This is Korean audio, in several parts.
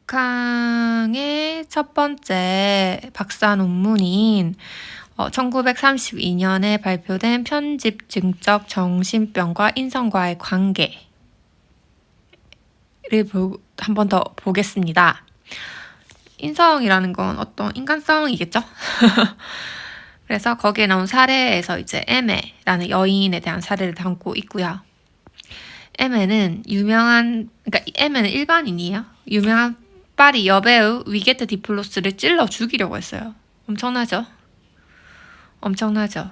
락항의 첫 번째 박사 논문인 1932년에 발표된 편집증적 정신병과 인성과의 관계를 한 번 더 보겠습니다. 인성이라는 건 어떤 인간성이겠죠? 그래서 거기에 나온 사례에서 이제 에메라는 여인에 대한 사례를 담고 있고요. 에메는 에메는 일반인이에요. 유명한 파리 여배우 위게트 디플로스를 찔러 죽이려고 했어요. 엄청나죠? 엄청나죠?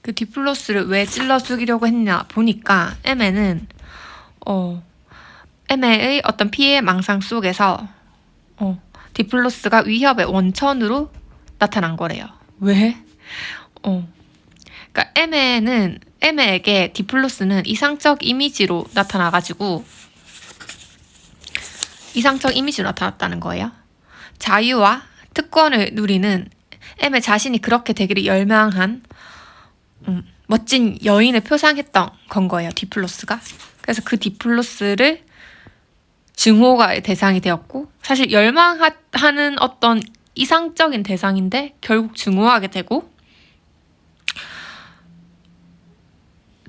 그 디플로스를 왜 찔러 죽이려고 했냐 보니까 에메의 어떤 피해 망상 속에서 디플로스가 위협의 원천으로 나타난 거래요. 왜? 그러니까 에메에게 디플로스는 이상적 이미지로 나타났다는 거예요. 자유와 특권을 누리는 에메 자신이 그렇게 되기를 열망한 멋진 여인을 표상했던 건 거예요. 디플로스가. 그래서 그 디플로스를 증오가의 대상이 되었고, 사실 열망하는 어떤 이상적인 대상인데 결국 증오하게 되고,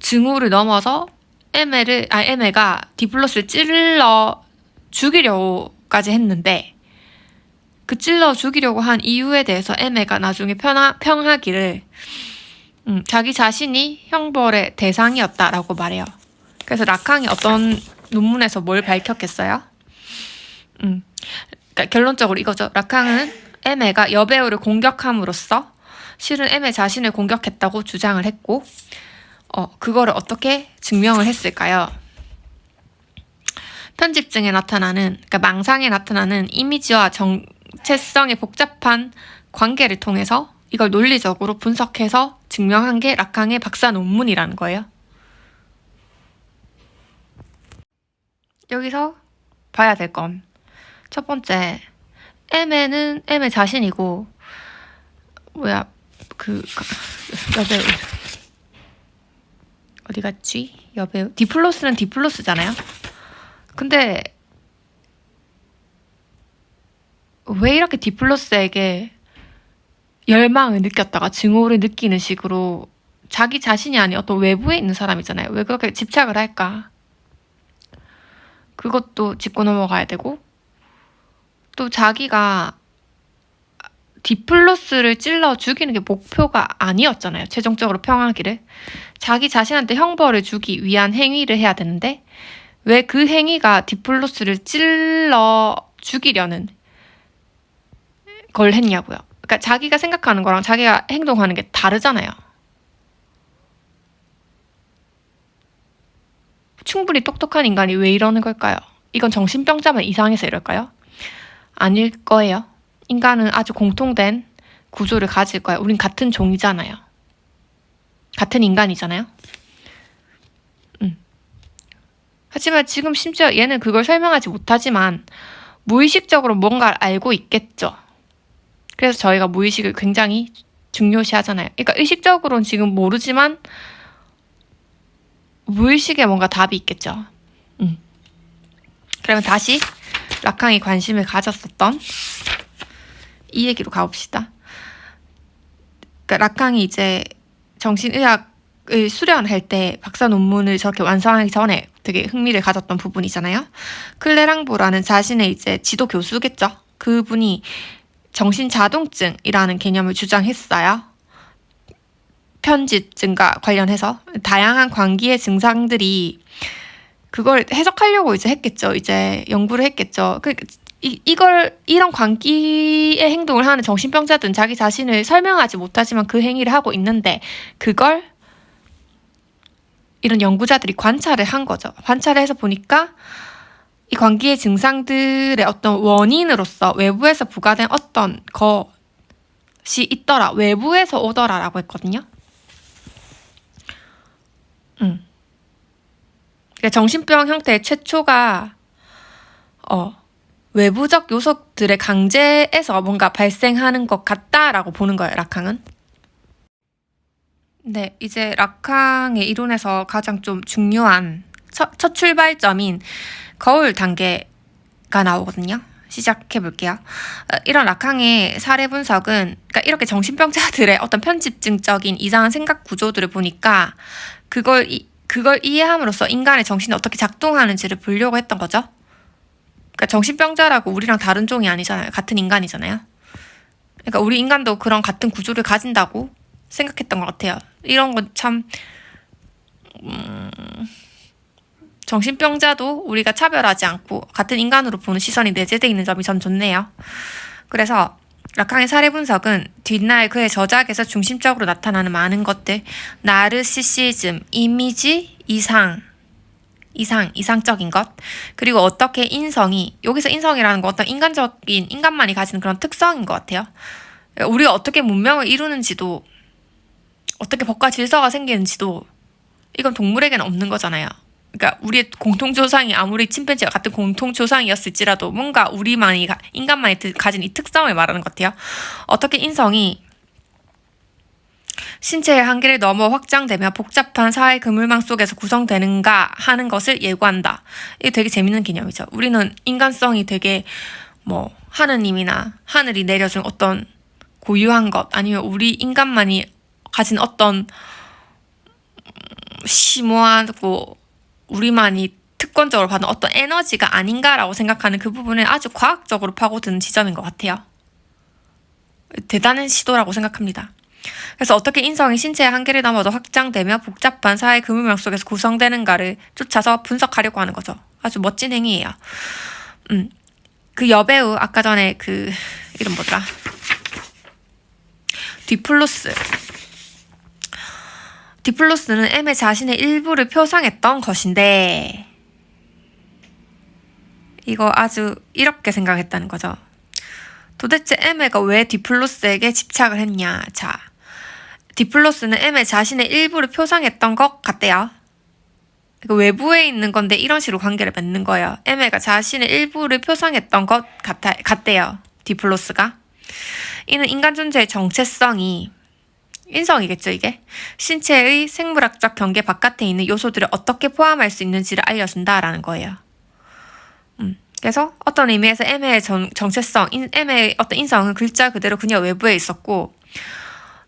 증오를 넘어서 에메가 디플로스를 찔러 죽이려고까지 했는데, 그 찔러 죽이려고 한 이유에 대해서 에메가 나중에 평하기를 자기 자신이 형벌의 대상이었다라고 말해요. 그래서 락항이 어떤 논문에서 뭘 밝혔겠어요? 그러니까 결론적으로 이거죠. 락항은 에메가 여배우를 공격함으로써 실은 에메 자신을 공격했다고 주장을 했고, 그거를 어떻게 증명을 했을까요? 편집증에 나타나는, 그러니까 망상에 나타나는 이미지와 정체성의 복잡한 관계를 통해서 이걸 논리적으로 분석해서 증명한 게 락항의 박사 논문이라는 거예요. 여기서 봐야 될 건 첫 번째, 에메는 에메 자신이고 여배우 어디 갔지? 여배우 디플로스는 디플로스잖아요. 근데 왜 이렇게 디플로스에게 열망을 느꼈다가 증오를 느끼는 식으로 자기 자신이 아닌 어떤 외부에 있는 사람이잖아요. 왜 그렇게 집착을 할까? 그것도 짚고 넘어가야 되고, 또 자기가 디플로스를 찔러 죽이는 게 목표가 아니었잖아요. 최종적으로 평하기를. 자기 자신한테 형벌을 주기 위한 행위를 해야 되는데 왜 그 행위가 디플로스를 찔러 죽이려는 걸 했냐고요. 그러니까 자기가 생각하는 거랑 자기가 행동하는 게 다르잖아요. 충분히 똑똑한 인간이 왜 이러는 걸까요? 이건 정신병자만 이상해서 이럴까요? 아닐 거예요. 인간은 아주 공통된 구조를 가질 거예요. 우린 같은 종이잖아요. 같은 인간이잖아요. 하지만 지금 심지어 얘는 그걸 설명하지 못하지만 무의식적으로 뭔가를 알고 있겠죠. 그래서 저희가 무의식을 굉장히 중요시하잖아요. 그러니까 의식적으로는 지금 모르지만 무의식에 뭔가 답이 있겠죠. 그러면 다시 락항이 관심을 가졌었던 이 얘기로 가봅시다. 그러니까 락항이 이제 정신의학을 수련할 때 박사 논문을 저렇게 완성하기 전에 되게 흥미를 가졌던 부분이잖아요. 클레랑보라는 자신의 이제 지도 교수겠죠. 그분이 정신자동증이라는 개념을 주장했어요. 편집증과 관련해서 다양한 광기의 증상들이 그걸 해석하려고 이제 했겠죠. 이제 연구를 했겠죠. 이런 광기의 행동을 하는 정신병자들은 자기 자신을 설명하지 못하지만 그 행위를 하고 있는데 그걸 이런 연구자들이 관찰을 한 거죠. 관찰을 해서 보니까 이 광기의 증상들의 어떤 원인으로서 외부에서 부과된 어떤 것이 있더라. 외부에서 오더라라고 했거든요. 그러니까 정신병 형태의 최초가 외부적 요소들의 강제에서 뭔가 발생하는 것 같다라고 보는 거예요. 락항은. 네, 이제 락항의 이론에서 가장 좀 중요한 첫 출발점인 거울 단계가 나오거든요. 시작해 볼게요. 이런 락항의 사례 분석은, 그러니까 이렇게 정신병자들의 어떤 편집증적인 이상한 생각 구조들을 보니까 그걸 이해함으로써 인간의 정신이 어떻게 작동하는지를 보려고 했던 거죠. 그러니까 정신병자라고 우리랑 다른 종이 아니잖아요. 같은 인간이잖아요. 그러니까 우리 인간도 그런 같은 구조를 가진다고 생각했던 것 같아요. 이런 건 참 정신병자도 우리가 차별하지 않고 같은 인간으로 보는 시선이 내재되어 있는 점이 전 좋네요. 그래서 락항의 사례 분석은 뒷날 그의 저작에서 중심적으로 나타나는 많은 것들, 나르시시즘, 이미지, 이상적인 것, 그리고 어떻게 인성이, 여기서 인성이라는 건 어떤 인간만이 가지는 그런 특성인 것 같아요. 우리가 어떻게 문명을 이루는지도, 어떻게 법과 질서가 생기는지도, 이건 동물에게는 없는 거잖아요. 그러니까 우리의 공통조상이 아무리 침팬지와 같은 공통조상이었을지라도 뭔가 인간만이 가진 이 특성을 말하는 것 같아요. 어떻게 인성이 신체의 한계를 넘어 확장되며 복잡한 사회 그물망 속에서 구성되는가 하는 것을 예고한다. 이게 되게 재밌는 개념이죠. 우리는 인간성이 되게 하느님이나 하늘이 내려준 어떤 고유한 것, 아니면 우리 인간만이 가진 어떤 심오하고 우리만이 특권적으로 받은 어떤 에너지가 아닌가라고 생각하는 그 부분을 아주 과학적으로 파고드는 지점인 것 같아요. 대단한 시도라고 생각합니다. 그래서 어떻게 인성이 신체의 한계를 넘어도 확장되며 복잡한 사회 그물망 속에서 구성되는가를 쫓아서 분석하려고 하는 거죠. 아주 멋진 행위예요. 그 여배우 아까 전에 그 이름 뭐더라? 디플로스는 M의 자신의 일부를 표상했던 것인데, 이거 아주 이렇게 생각했다는 거죠. 도대체 M가 왜 디플로스에게 집착을 했냐. 자, 디플로스는 M의 자신의 일부를 표상했던 것 같대요. 외부에 있는 건데 이런 식으로 관계를 맺는 거예요. M가 자신의 일부를 표상했던 것 같대요. 디플로스가. 이는 인간 존재의 정체성이, 인성이겠죠, 이게? 신체의 생물학적 경계 바깥에 있는 요소들을 어떻게 포함할 수 있는지를 알려준다라는 거예요. 그래서 어떤 의미에서 M의 정체성, M의 어떤 인성은 글자 그대로 그녀 외부에 있었고,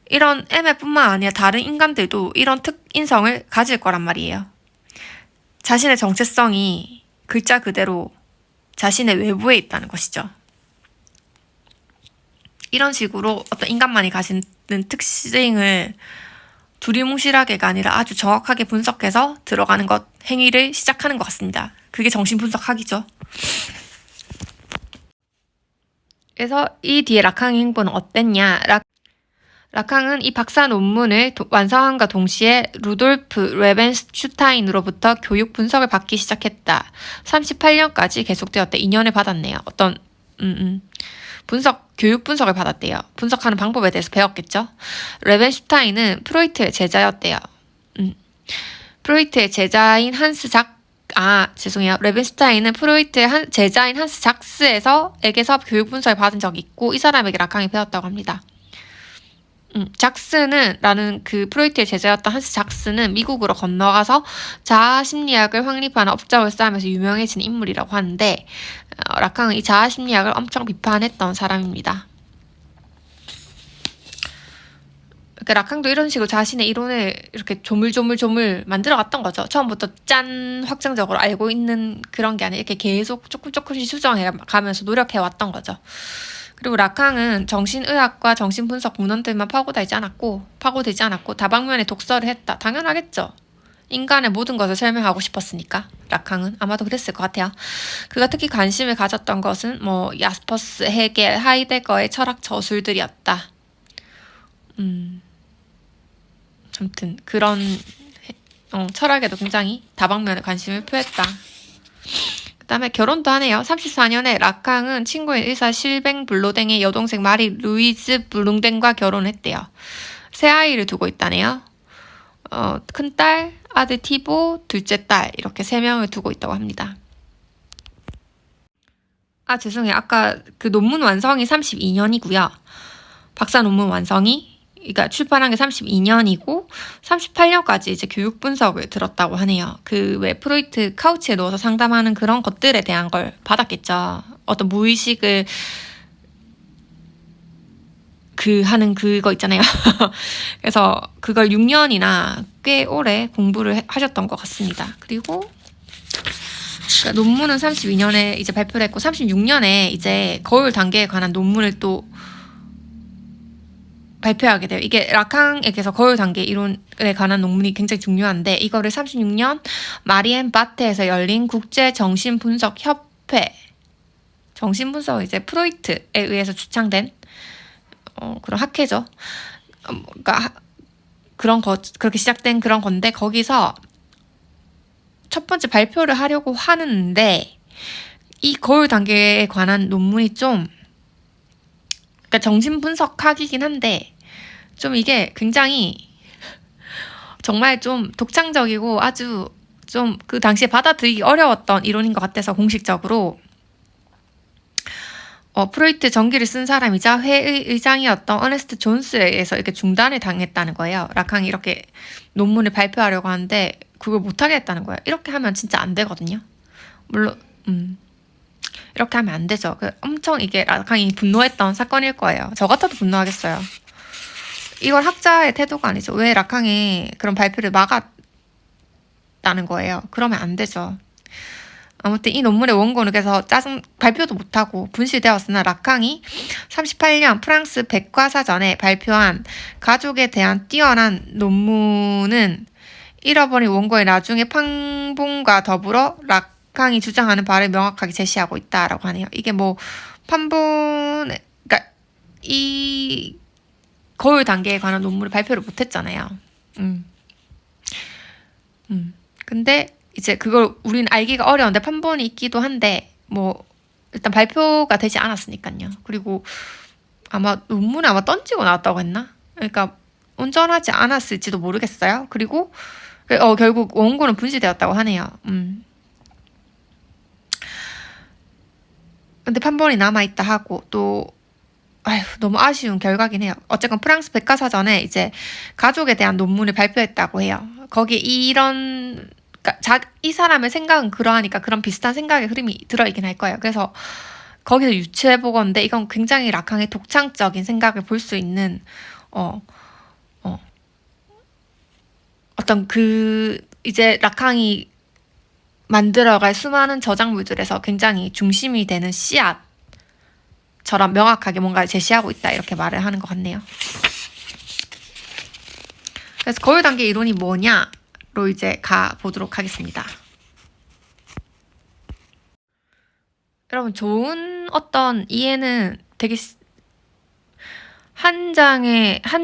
이런 M의 뿐만 아니라 다른 인간들도 이런 인성을 가질 거란 말이에요. 자신의 정체성이 글자 그대로 자신의 외부에 있다는 것이죠. 이런 식으로 어떤 인간만이 가지는 특징을 두리뭉실하게가 아니라 아주 정확하게 분석해서 들어가는 행위를 시작하는 것 같습니다. 그게 정신분석학이죠. 그래서 이 뒤에 락항의 행보는 어땠냐? 락항은 이 박사 논문을 완성함과 동시에 루돌프 레벤슈타인으로부터 교육 분석을 받기 시작했다. 38년까지 계속되었대. 2년을 받았네요. 어떤 교육 분석을 받았대요. 분석하는 방법에 대해서 배웠겠죠. 레벤슈타인은 프로이트의 제자였대요. 프로이트의 제자인 레벤슈타인은 프로이트의 제자인 한스 작스에게서 교육 분석을 받은 적이 있고, 이 사람에게 락항이 배웠다고 합니다. 작스는 그 프로이트의 제자였던 한스 작스는 미국으로 건너가서 자아심리학을 확립하는 업적을 쌓으면서 유명해진 인물이라고 하는데, 락항은 이 자아심리학을 엄청 비판했던 사람입니다. 그러니까 락항도 이런 식으로 자신의 이론을 이렇게 조물조물 만들어갔던 거죠. 처음부터 짠 확정적으로 알고 있는 그런 게 아니라 이렇게 계속 조금씩 수정해가면서 노력해왔던 거죠. 그리고 락항은 정신의학과 정신분석 문헌들만 파고들지 않았고 다방면의 독서를 했다. 당연하겠죠. 인간의 모든 것을 설명하고 싶었으니까. 락항은 아마도 그랬을 것 같아요. 그가 특히 관심을 가졌던 것은 야스퍼스, 헤겔, 하이데거의 철학 저술들이었다. 아무튼 그런 철학에도 굉장히 다방면의 관심을 표했다. 그 다음에 결혼도 하네요. 34년에 락항은 친구인 의사 실뱅 블로댕의 여동생 마리 루이즈 블룽댕과 결혼했대요. 세 아이를 두고 있다네요. 큰딸, 아들 티보, 둘째 딸, 이렇게 3명을 두고 있다고 합니다. 죄송해요. 아까 그 논문 완성이 32년이고요. 박사 논문 완성이 그러니까 출판한 게 32년이고 38년까지 이제 교육 분석을 들었다고 하네요. 그 왜 프로이트 카우치에 누워서 상담하는 그런 것들에 대한 걸 받았겠죠. 어떤 무의식을 하는 그거 있잖아요. 그래서 그걸 6년이나 꽤 오래 공부를 하셨던 것 같습니다. 그리고 그러니까 논문은 32년에 이제 발표를 했고 36년에 이제 거울 단계에 관한 논문을 또 발표하게 돼요. 이게 라캉에게서 거울 단계 이론에 관한 논문이 굉장히 중요한데 이거를 36년 마리엔 바테에서 열린 국제 정신분석 협회 정신분석 이제 프로이트에 의해서 주창된 그런 학회죠. 그러니까 그렇게 시작된 그런 건데 거기서 첫 번째 발표를 하려고 하는데 이 거울 단계에 관한 논문이 좀 그러니까 정신분석학이긴 한데 좀 이게 굉장히 정말 좀 독창적이고 아주 좀 그 당시에 받아들이기 어려웠던 이론인 것 같아서 공식적으로 프로이트 전기를 쓴 사람이자 회의 의장이었던 어네스트 존스에 의해서 이렇게 중단을 당했다는 거예요. 라캉이 이렇게 논문을 발표하려고 하는데 그걸 못하게 했다는 거예요. 이렇게 하면 진짜 안 되거든요. 물론 이렇게 하면 안 되죠. 엄청 이게 라캉이 분노했던 사건일 거예요. 저 같아도 분노하겠어요. 이걸 학자의 태도가 아니죠. 왜 라캉이 그런 발표를 막았다는 거예요. 그러면 안 되죠. 아무튼 이 논문의 원고는 그래서 발표도 못하고 분실되었으나 라캉이 38년 프랑스 백과사전에 발표한 가족에 대한 뛰어난 논문은 잃어버린 원고의 나중에 판본과 더불어 라캉이 주장하는 바를 명확하게 제시하고 있다라고 하네요. 이게 뭐 판본, 그러니까 이 거울 단계에 관한 논문을 발표를 못했잖아요. 근데 이제 그걸 우리는 알기가 어려운데 판본이 있기도 한데 뭐 일단 발표가 되지 않았으니까요. 그리고 아마 논문에 던지고 나왔다고 했나? 그러니까 온전하지 않았을지도 모르겠어요. 그리고 결국 원고는 분실되었다고 하네요. 근데 판본이 남아있다 하고 또 너무 아쉬운 결과긴 해요. 어쨌건 프랑스 백과사전에 이제 가족에 대한 논문을 발표했다고 해요. 거기에 그러니까 이 사람의 생각은 그러하니까 그런 비슷한 생각의 흐름이 들어있긴 할 거예요. 그래서 거기서 유추해보건데 이건 굉장히 라캉의 독창적인 생각을 볼 수 있는 어떤 이제 라캉이 만들어갈 수많은 저작물들에서 굉장히 중심이 되는 씨앗처럼 명확하게 뭔가를 제시하고 있다 이렇게 말을 하는 것 같네요. 그래서 거울 단계 이론이 뭐냐로 이제 가보도록 하겠습니다. 여러분 좋은 어떤 이해는 되게 한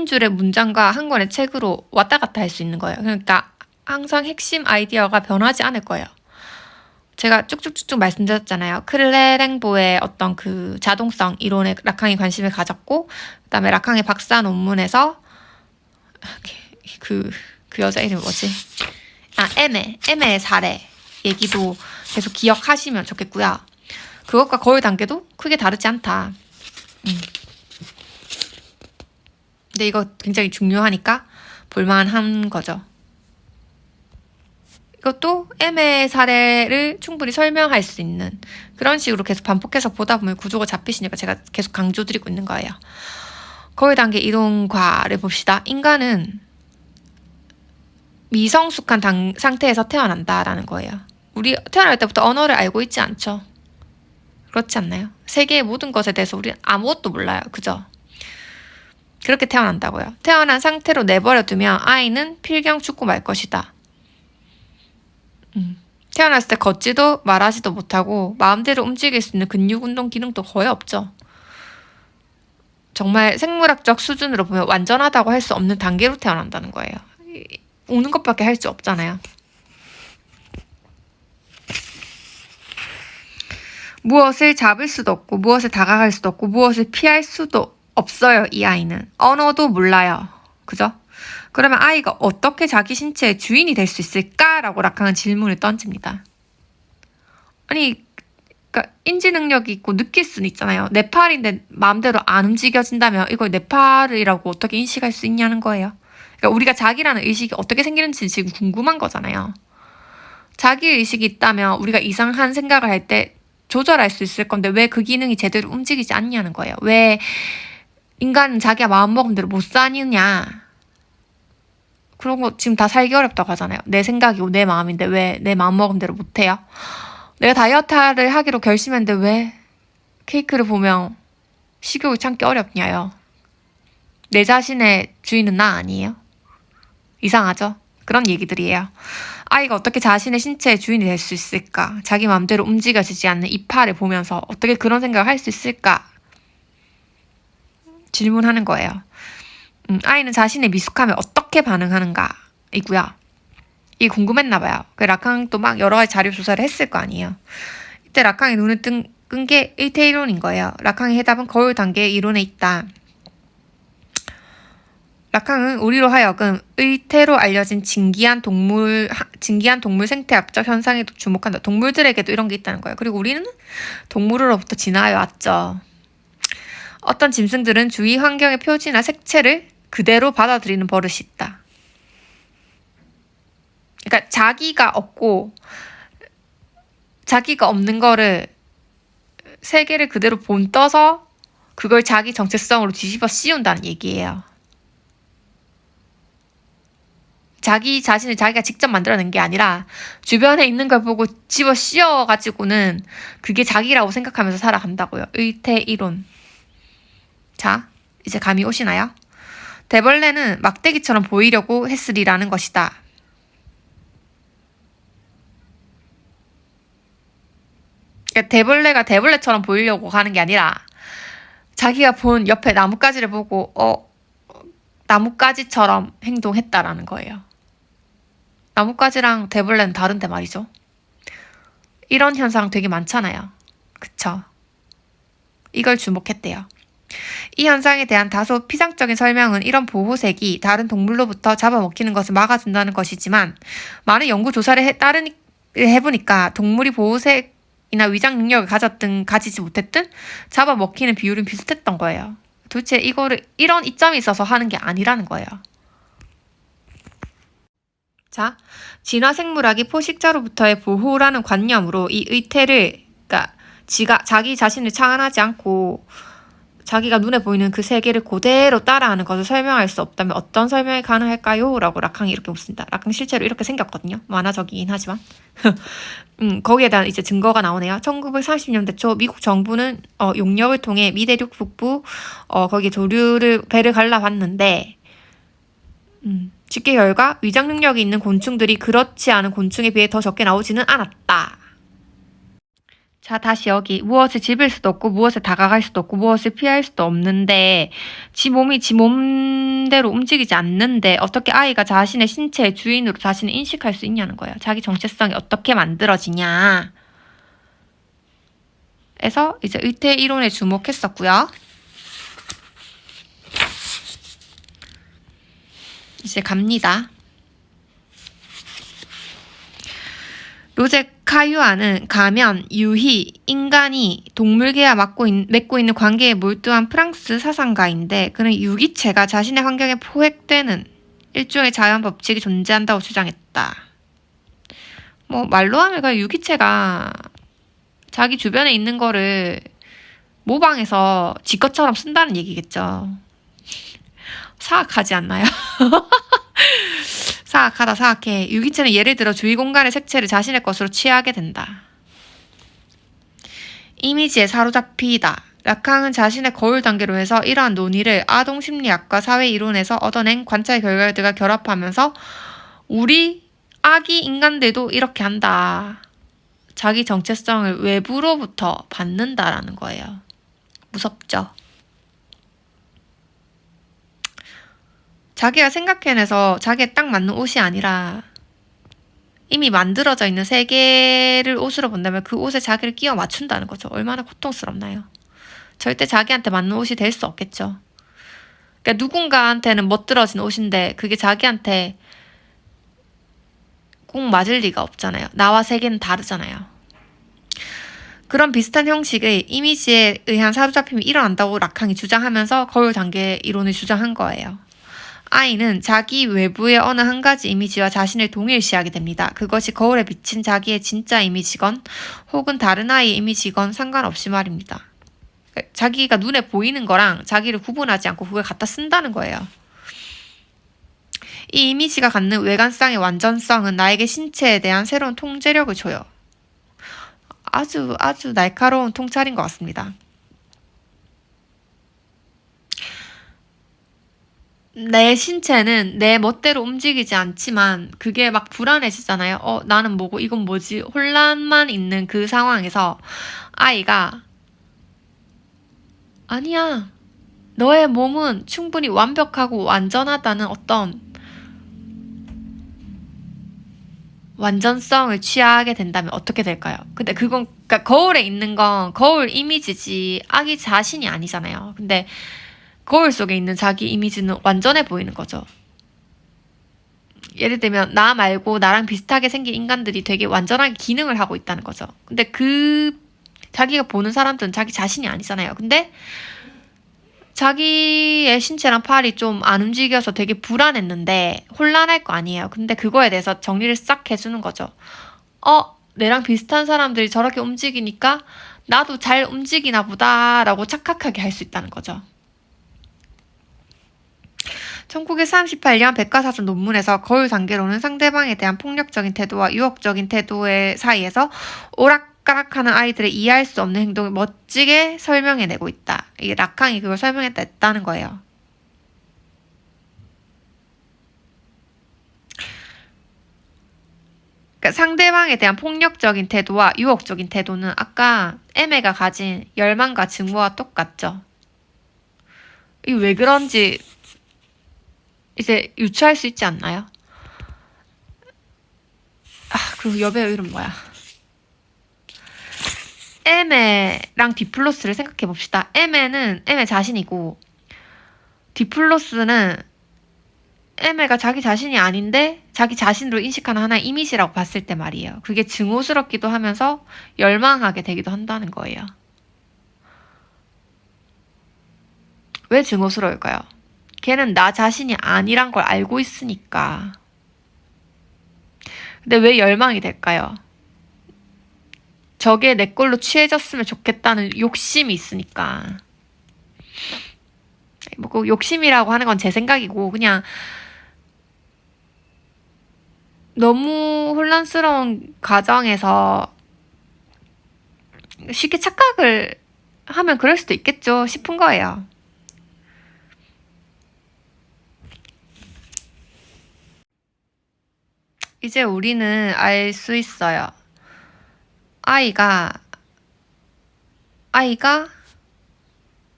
줄의 문장과 한 권의 책으로 왔다 갔다 할 수 있는 거예요. 그러니까 항상 핵심 아이디어가 변하지 않을 거예요. 제가 쭉쭉쭉쭉 말씀드렸잖아요. 클레랭보의 어떤 그 자동성 이론에 라캉이 관심을 가졌고 그다음에 라캉의 박사 논문에서 그 여자 이름이 뭐지? 에메의 사례 얘기도 계속 기억하시면 좋겠고요. 그것과 거울 단계도 크게 다르지 않다. 근데 이거 굉장히 중요하니까 볼만한 거죠. 이것도 M의 사례를 충분히 설명할 수 있는 그런 식으로 계속 반복해서 보다 보면 구조가 잡히시니까 제가 계속 강조드리고 있는 거예요. 거울 단계 이론과를 봅시다. 인간은 미성숙한 상태에서 태어난다라는 거예요. 우리 태어날 때부터 언어를 알고 있지 않죠? 그렇지 않나요? 세계의 모든 것에 대해서 우리는 아무것도 몰라요. 그죠? 그렇게 태어난다고요. 태어난 상태로 내버려두면 아이는 필경 죽고 말 것이다. 태어났을 때 걷지도 말하지도 못하고 마음대로 움직일 수 있는 근육 운동 기능도 거의 없죠. 정말 생물학적 수준으로 보면 완전하다고 할 수 없는 단계로 태어난다는 거예요. 우는 것밖에 할 수 없잖아요. 무엇을 잡을 수도 없고 무엇에 다가갈 수도 없고 무엇을 피할 수도 없어요. 이 아이는. 언어도 몰라요. 그죠? 그러면 아이가 어떻게 자기 신체의 주인이 될 수 있을까라고 라캉은 질문을 던집니다. 아니, 그러니까 인지 능력이 있고 느낄 수는 있잖아요. 내 팔인데 마음대로 안 움직여진다면 이걸 내 팔이라고 어떻게 인식할 수 있냐는 거예요. 그러니까 우리가 자기라는 의식이 어떻게 생기는지 지금 궁금한 거잖아요. 자기 의식이 있다면 우리가 이상한 생각을 할 때 조절할 수 있을 건데 왜 그 기능이 제대로 움직이지 않냐는 거예요. 왜 인간은 자기가 마음먹은 대로 못 사느냐. 그런 거 지금 다 살기 어렵다고 하잖아요. 내 생각이고 내 마음인데 왜 내 마음먹은 대로 못해요? 내가 다이어트를 하기로 결심했는데 왜 케이크를 보면 식욕을 참기 어렵냐요. 내 자신의 주인은 나 아니에요? 이상하죠? 그런 얘기들이에요. 아이가 어떻게 자신의 신체의 주인이 될 수 있을까? 자기 마음대로 움직여지지 않는 이 팔을 보면서 어떻게 그런 생각을 할 수 있을까? 질문하는 거예요. 아이는 자신의 미숙함에 어떻게 반응하는가? 이고요. 이게 궁금했나 봐요. 그 라캉도 막 여러 가지 자료 조사를 했을 거 아니에요. 이때 라캉이 눈을 끈 게 의태 이론인 거예요. 라캉의 해답은 거울 단계의 이론에 있다. 라캉은 우리로 하여금 의태로 알려진 진기한 동물 생태학적 현상에도 주목한다. 동물들에게도 이런 게 있다는 거예요. 그리고 우리는 동물으로부터 진화해 왔죠. 어떤 짐승들은 주위 환경의 표지나 색채를 그대로 받아들이는 버릇이 있다. 그러니까 자기가 없고 자기가 없는 거를 세계를 그대로 본떠서 그걸 자기 정체성으로 뒤집어 씌운다는 얘기예요. 자기 자신을 자기가 직접 만들어낸 게 아니라 주변에 있는 걸 보고 집어 씌워가지고는 그게 자기라고 생각하면서 살아간다고요. 의태 이론. 자, 이제 감이 오시나요? 대벌레는 막대기처럼 보이려고 했으리라는 것이다. 그러니까 대벌레가 대벌레처럼 보이려고 하는 게 아니라 자기가 본 옆에 나뭇가지를 보고 나뭇가지처럼 행동했다라는 거예요. 나뭇가지랑 대벌레는 다른데 말이죠. 이런 현상 되게 많잖아요. 그쵸? 이걸 주목했대요. 이 현상에 대한 다소 피상적인 설명은 이런 보호색이 다른 동물로부터 잡아먹히는 것을 막아준다는 것이지만 많은 연구 조사를 해보니까 동물이 보호색이나 위장 능력을 가졌든 가지지 못했든 잡아먹히는 비율은 비슷했던 거예요. 도대체 이거를 이런 이점이 있어서 하는 게 아니라는 거예요. 자, 진화생물학이 포식자로부터의 보호라는 관념으로 이 의태를, 그러니까 자기 자신을 창안하지 않고 자기가 눈에 보이는 그 세계를 그대로 따라하는 것을 설명할 수 없다면 어떤 설명이 가능할까요? 라고 라캉이 이렇게 묻습니다. 라캉 실제로 이렇게 생겼거든요. 만화적이긴 하지만. 거기에 대한 이제 증거가 나오네요. 1930년대 초 미국 정부는 용역을 통해 미 대륙 북부 거기 배를 갈라봤는데 집계 결과 위장 능력이 있는 곤충들이 그렇지 않은 곤충에 비해 더 적게 나오지는 않았다. 자, 다시 여기 무엇을 집을 수도 없고 무엇을 다가갈 수도 없고 무엇을 피할 수도 없는데 지 몸이 지 몸대로 움직이지 않는데 어떻게 아이가 자신의 신체의 주인으로 자신을 인식할 수 있냐는 거예요. 자기 정체성이 어떻게 만들어지냐. 에서 이제 의태 이론에 주목했었고요. 이제 갑니다. 로제 카유아는 가면, 유희, 인간이 동물계와 맺고 있는 관계에 몰두한 프랑스 사상가인데 그는 유기체가 자신의 환경에 포획되는 일종의 자연 법칙이 존재한다고 주장했다. 뭐 말로 하면 그 유기체가 자기 주변에 있는 거를 모방해서 지 것처럼 쓴다는 얘기겠죠. 사악하지 않나요? 사악하다 사악해. 유기체는 예를 들어 주위 공간의 색채를 자신의 것으로 취하게 된다. 이미지에 사로잡히다. 라캉은 자신의 거울 단계로 해서 이러한 논의를 아동심리학과 사회이론에서 얻어낸 관찰 결과들과 결합하면서 우리 아기 인간들도 이렇게 한다. 자기 정체성을 외부로부터 받는다라는 거예요. 무섭죠? 자기가 생각해내서 자기에 딱 맞는 옷이 아니라 이미 만들어져 있는 세계를 옷으로 본다면 그 옷에 자기를 끼워 맞춘다는 거죠. 얼마나 고통스럽나요? 절대 자기한테 맞는 옷이 될 수 없겠죠. 그러니까 누군가한테는 멋들어진 옷인데 그게 자기한테 꼭 맞을 리가 없잖아요. 나와 세계는 다르잖아요. 그런 비슷한 형식의 이미지에 의한 사로잡힘이 일어난다고 락항이 주장하면서 거울 단계 이론을 주장한 거예요. 아이는 자기 외부의 어느 한 가지 이미지와 자신을 동일시하게 됩니다. 그것이 거울에 비친 자기의 진짜 이미지건 혹은 다른 아이의 이미지건 상관없이 말입니다. 자기가 눈에 보이는 거랑 자기를 구분하지 않고 그걸 갖다 쓴다는 거예요. 이 이미지가 갖는 외관상의 완전성은 나에게 신체에 대한 새로운 통제력을 줘요. 아주 날카로운 통찰인 것 같습니다. 내 신체는 내 멋대로 움직이지 않지만 그게 막 불안해지잖아요. 나는 뭐고 이건 뭐지? 혼란만 있는 그 상황에서 아이가 아니야. 너의 몸은 충분히 완벽하고 완전하다는 어떤 완전성을 취하게 된다면 어떻게 될까요? 근데 그건 그러니까 거울에 있는 건 거울 이미지지 아기 자신이 아니잖아요. 근데 거울 속에 있는 자기 이미지는 완전해 보이는 거죠. 예를 들면 나 말고 나랑 비슷하게 생긴 인간들이 되게 완전하게 기능을 하고 있다는 거죠. 근데 자기가 보는 사람들은 자기 자신이 아니잖아요. 근데 자기의 신체랑 팔이 좀 안 움직여서 되게 불안했는데 혼란할 거 아니에요. 근데 그거에 대해서 정리를 싹 해주는 거죠. 내랑 비슷한 사람들이 저렇게 움직이니까 나도 잘 움직이나 보다라고 착각하게 할 수 있다는 거죠. 1938년 백과사전 논문에서 거울 단계로는 상대방에 대한 폭력적인 태도와 유혹적인 태도의 사이에서 오락가락하는 아이들의 이해할 수 없는 행동을 멋지게 설명해내고 있다. 이게 락항이 그걸 설명했다는 거예요. 그러니까 상대방에 대한 폭력적인 태도와 유혹적인 태도는 아까 에메가 가진 열망과 증오와 똑같죠. 이게 왜 그런지 이제 유추할 수 있지 않나요? 그리고 여배우 이름 뭐야? 에메랑 디플로스를 생각해 봅시다. 에메는 에메 자신이고 디플로스는 에메가 자기 자신이 아닌데 자기 자신으로 인식하는 하나의 이미지라고 봤을 때 말이에요. 그게 증오스럽기도 하면서 열망하게 되기도 한다는 거예요. 왜 증오스러울까요? 걔는 나 자신이 아니란 걸 알고 있으니까. 근데 왜 열망이 될까요? 저게 내 걸로 취해졌으면 좋겠다는 욕심이 있으니까. 뭐 그 욕심이라고 하는 건 제 생각이고 그냥 너무 혼란스러운 가정에서 쉽게 착각을 하면 그럴 수도 있겠죠 싶은 거예요. 이제 우리는 알 수 있어요. 아이가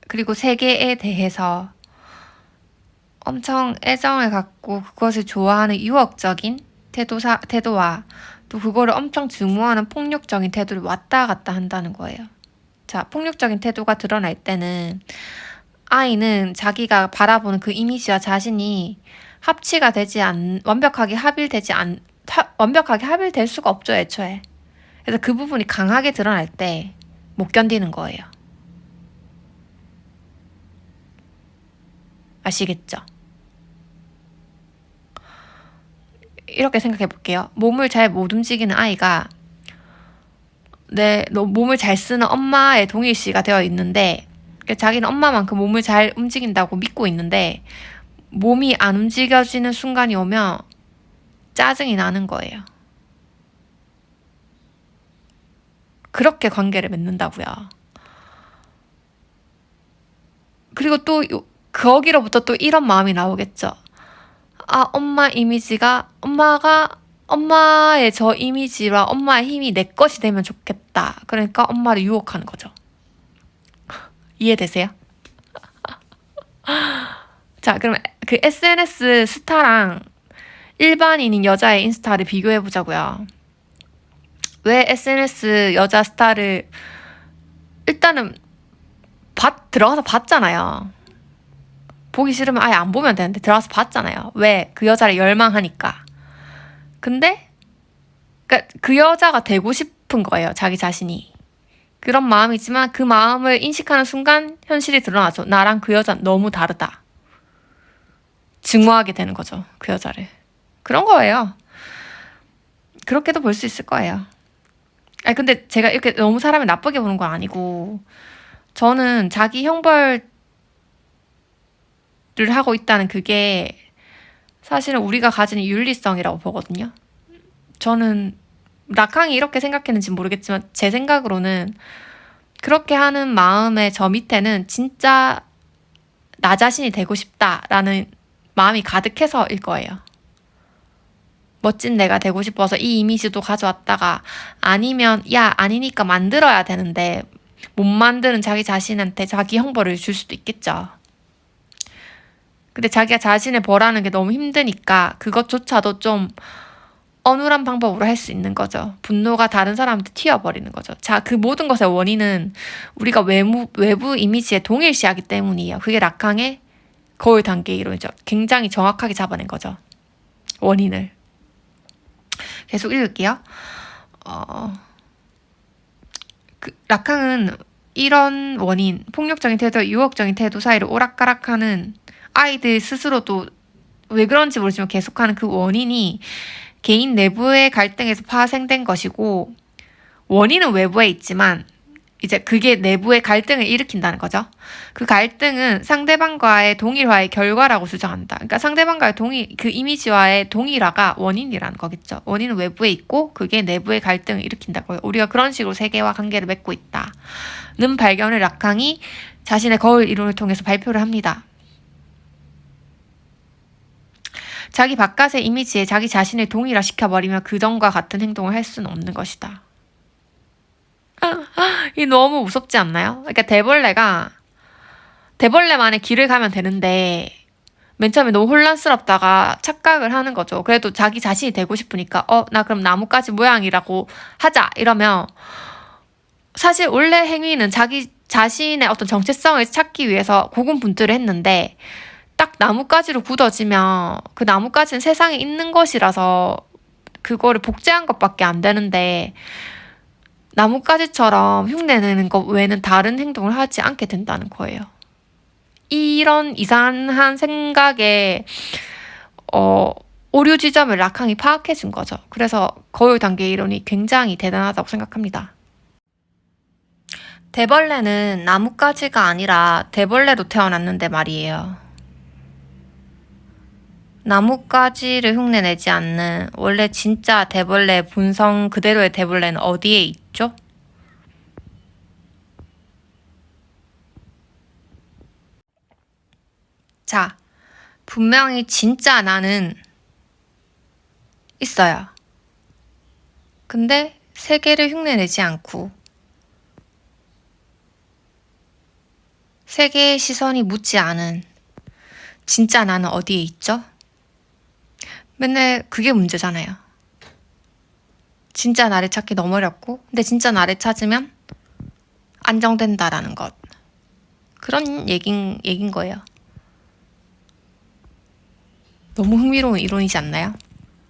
그리고 세계에 대해서 엄청 애정을 갖고 그것을 좋아하는 유혹적인 태도와 또 그거를 엄청 증오하는 폭력적인 태도를 왔다 갔다 한다는 거예요. 자, 폭력적인 태도가 드러날 때는 아이는 자기가 바라보는 그 이미지와 자신이 완벽하게 합일될 수가 없죠, 애초에. 그래서 그 부분이 강하게 드러날 때 못 견디는 거예요. 아시겠죠? 이렇게 생각해 볼게요. 몸을 잘 못 움직이는 아이가 몸을 잘 쓰는 엄마의 동일시가 되어 있는데 자기는 엄마만큼 몸을 잘 움직인다고 믿고 있는데 몸이 안 움직여지는 순간이 오면 짜증이 나는 거예요. 그렇게 관계를 맺는다고요. 그리고 또 거기로부터 또 이런 마음이 나오겠죠. 엄마의 저 이미지와 엄마의 힘이 내 것이 되면 좋겠다. 그러니까 엄마를 유혹하는 거죠. 이해되세요? 자, 그럼 그 SNS 스타랑 일반인인 여자의 인스타를 비교해 보자고요. 왜 SNS 여자 스타를 일단은 들어가서 봤잖아요. 보기 싫으면 아예 안 보면 되는데 들어가서 봤잖아요. 왜? 그 여자를 열망하니까. 근데 그러니까 그 여자가 되고 싶은 거예요. 자기 자신이. 그런 마음이지만 그 마음을 인식하는 순간 현실이 드러나죠. 나랑 그 여자는 너무 다르다. 증오하게 되는 거죠. 그 여자를. 그런 거예요. 그렇게도 볼 수 있을 거예요. 아니, 근데 제가 이렇게 너무 사람을 나쁘게 보는 건 아니고, 저는 자기 형벌을 하고 있다는 그게 사실은 우리가 가지는 윤리성이라고 보거든요. 저는 락항이 이렇게 생각했는지 모르겠지만 제 생각으로는 그렇게 하는 마음의 저 밑에는 진짜 나 자신이 되고 싶다라는 마음이 가득해서일 거예요. 멋진 내가 되고 싶어서 이 이미지도 가져왔다가 아니면 야 아니니까 만들어야 되는데 못 만드는 자기 자신한테 자기 형벌을 줄 수도 있겠죠. 근데 자기가 자신을 벌하는 게 너무 힘드니까 그것조차도 좀 어눌한 방법으로 할 수 있는 거죠. 분노가 다른 사람한테 튀어버리는 거죠. 자, 그 모든 것의 원인은 우리가 외부 이미지에 동일시하기 때문이에요. 그게 락항의 거울 단계 이론이죠. 굉장히 정확하게 잡아낸 거죠. 원인을. 계속 읽을게요. 락항은 이런 원인, 폭력적인 태도와 유혹적인 태도 사이를 오락가락하는 아이들 스스로도 왜 그런지 모르지만 계속하는 그 원인이 개인 내부의 갈등에서 파생된 것이고, 원인은 외부에 있지만 이제 그게 내부의 갈등을 일으킨다는 거죠. 그 갈등은 상대방과의 동일화의 결과라고 주장한다. 그러니까 상대방과의 그 이미지와의 동일화가 원인이라는 거겠죠. 원인은 외부에 있고 그게 내부의 갈등을 일으킨다고요. 우리가 그런 식으로 세계와 관계를 맺고 있다는 발견을 락항이 자신의 거울 이론을 통해서 발표를 합니다. 자기 바깥의 이미지에 자기 자신을 동일화시켜버리면 그전과 같은 행동을 할 수는 없는 것이다. 이 너무 무섭지 않나요? 그러니까 대벌레만의 길을 가면 되는데 맨 처음에 너무 혼란스럽다가 착각을 하는 거죠. 그래도 자기 자신이 되고 싶으니까 나 그럼 나뭇가지 모양이라고 하자 이러면 사실 원래 행위는 자기 자신의 어떤 정체성을 찾기 위해서 고군분투를 했는데 딱 나뭇가지로 굳어지면 그 나뭇가지는 세상에 있는 것이라서 그거를 복제한 것밖에 안 되는데 나뭇가지처럼 흉내내는 것 외에는 다른 행동을 하지 않게 된다는 거예요. 이런 이상한 생각에 오류 지점을 락항이 파악해 준 거죠. 그래서 거울 단계 이론이 굉장히 대단하다고 생각합니다. 대벌레는 나뭇가지가 아니라 대벌레로 태어났는데 말이에요. 나뭇가지를 흉내내지 않는 원래 진짜 대벌레 본성 그대로의 대벌레는 어디에 있죠? 자, 분명히 진짜 나는 있어요. 근데 세계를 흉내내지 않고 세계의 시선이 묻지 않은 진짜 나는 어디에 있죠? 맨날 그게 문제잖아요. 진짜 나를 찾기 너무 어렵고 근데 진짜 나를 찾으면 안정된다라는 것. 그런 얘긴 거예요. 너무 흥미로운 이론이지 않나요?